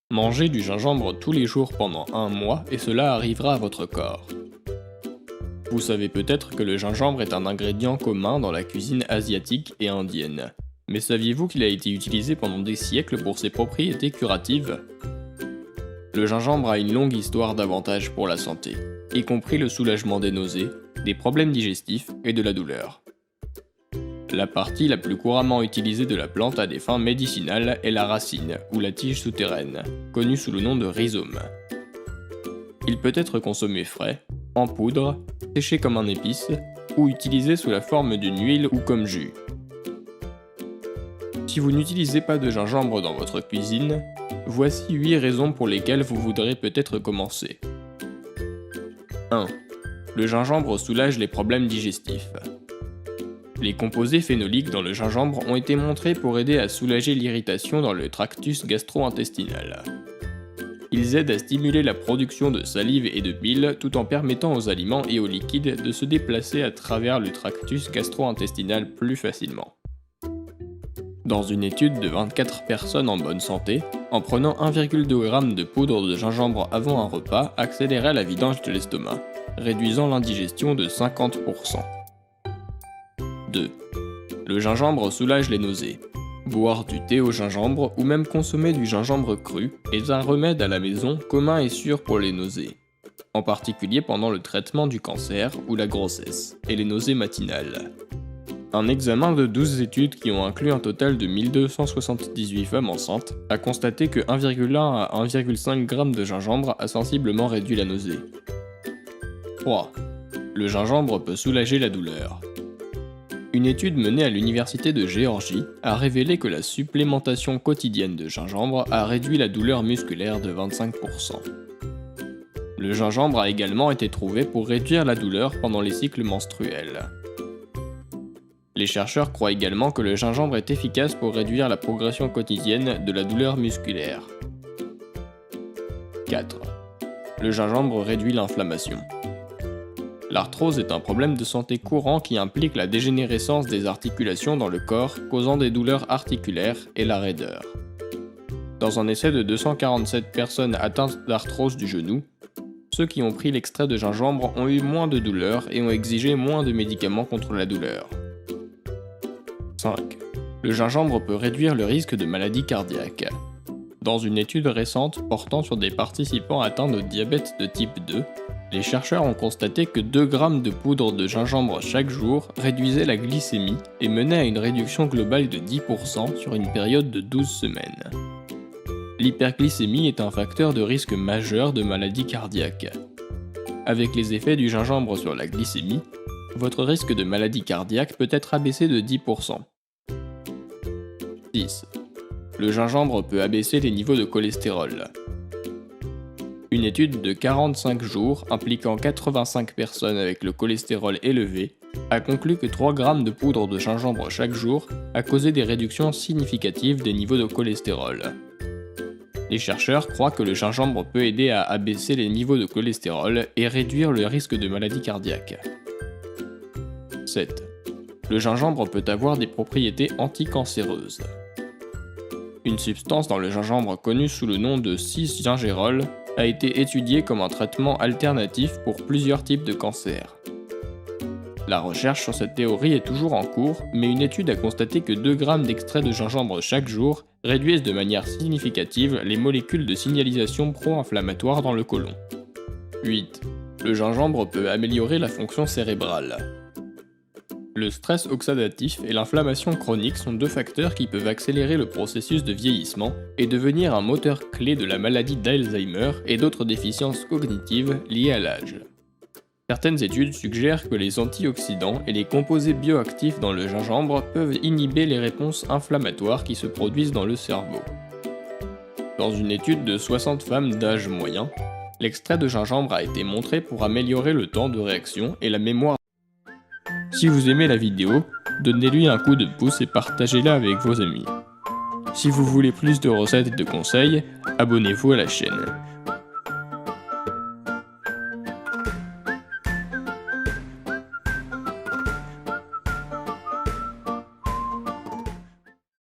Mangez du gingembre tous les jours pendant un mois et cela arrivera à votre corps. Vous savez peut-être que le gingembre est un ingrédient commun dans la cuisine asiatique et indienne. Mais saviez-vous qu'il a été utilisé pendant des siècles pour ses propriétés curatives? Le gingembre a une longue histoire d'avantages pour la santé, y compris le soulagement des nausées, des problèmes digestifs et de la douleur. La partie la plus couramment utilisée de la plante à des fins médicinales est la racine, ou la tige souterraine, connue sous le nom de rhizome. Il peut être consommé frais, en poudre, séché comme un épice, ou utilisé sous la forme d'une huile ou comme jus. Si vous n'utilisez pas de gingembre dans votre cuisine, voici 8 raisons pour lesquelles vous voudrez peut-être commencer. 1. Le gingembre soulage les problèmes digestifs. Les composés phénoliques dans le gingembre ont été montrés pour aider à soulager l'irritation dans le tractus gastro-intestinal. Ils aident à stimuler la production de salive et de bile tout en permettant aux aliments et aux liquides de se déplacer à travers le tractus gastro-intestinal plus facilement. Dans une étude de 24 personnes en bonne santé, en prenant 1,2 g de poudre de gingembre avant un repas accélérait la vidange de l'estomac, réduisant l'indigestion de 50%. 2. Le gingembre soulage les nausées. Boire du thé au gingembre ou même consommer du gingembre cru est un remède à la maison commun et sûr pour les nausées, en particulier pendant le traitement du cancer ou la grossesse et les nausées matinales. Un examen de 12 études qui ont inclus un total de 1278 femmes enceintes a constaté que 1,1 à 1,5 g de gingembre a sensiblement réduit la nausée. 3. Le gingembre peut soulager la douleur. Une étude menée à l'université de Géorgie a révélé que la supplémentation quotidienne de gingembre a réduit la douleur musculaire de 25%. Le gingembre a également été trouvé pour réduire la douleur pendant les cycles menstruels. Les chercheurs croient également que le gingembre est efficace pour réduire la progression quotidienne de la douleur musculaire. 4. Le gingembre réduit l'inflammation. L'arthrose est un problème de santé courant qui implique la dégénérescence des articulations dans le corps, causant des douleurs articulaires et la raideur. Dans un essai de 247 personnes atteintes d'arthrose du genou, ceux qui ont pris l'extrait de gingembre ont eu moins de douleurs et ont exigé moins de médicaments contre la douleur. 5. Le gingembre peut réduire le risque de maladies cardiaques. Dans une étude récente portant sur des participants atteints de diabète de type 2, les chercheurs ont constaté que 2 g de poudre de gingembre chaque jour réduisait la glycémie et menait à une réduction globale de 10% sur une période de 12 semaines. L'hyperglycémie est un facteur de risque majeur de maladies cardiaques. Avec les effets du gingembre sur la glycémie, votre risque de maladie cardiaque peut être abaissé de 10%. 6. Le gingembre peut abaisser les niveaux de cholestérol. Une étude de 45 jours impliquant 85 personnes avec le cholestérol élevé a conclu que 3 g de poudre de gingembre chaque jour a causé des réductions significatives des niveaux de cholestérol. Les chercheurs croient que le gingembre peut aider à abaisser les niveaux de cholestérol et réduire le risque de maladie cardiaque. 7. Le gingembre peut avoir des propriétés anticancéreuses. Une substance dans le gingembre connue sous le nom de 6-gingérol a été étudiée comme un traitement alternatif pour plusieurs types de cancers. La recherche sur cette théorie est toujours en cours, mais une étude a constaté que 2 g d'extrait de gingembre chaque jour réduisent de manière significative les molécules de signalisation pro-inflammatoire dans le côlon. 8. Le gingembre peut améliorer la fonction cérébrale. Le stress oxydatif et l'inflammation chronique sont 2 facteurs qui peuvent accélérer le processus de vieillissement et devenir un moteur clé de la maladie d'Alzheimer et d'autres déficiences cognitives liées à l'âge. Certaines études suggèrent que les antioxydants et les composés bioactifs dans le gingembre peuvent inhiber les réponses inflammatoires qui se produisent dans le cerveau. Dans une étude de 60 femmes d'âge moyen, l'extrait de gingembre a été montré pour améliorer le temps de réaction et la mémoire. Si vous aimez la vidéo, donnez-lui un coup de pouce et partagez-la avec vos amis. Si vous voulez plus de recettes et de conseils, abonnez-vous à la chaîne.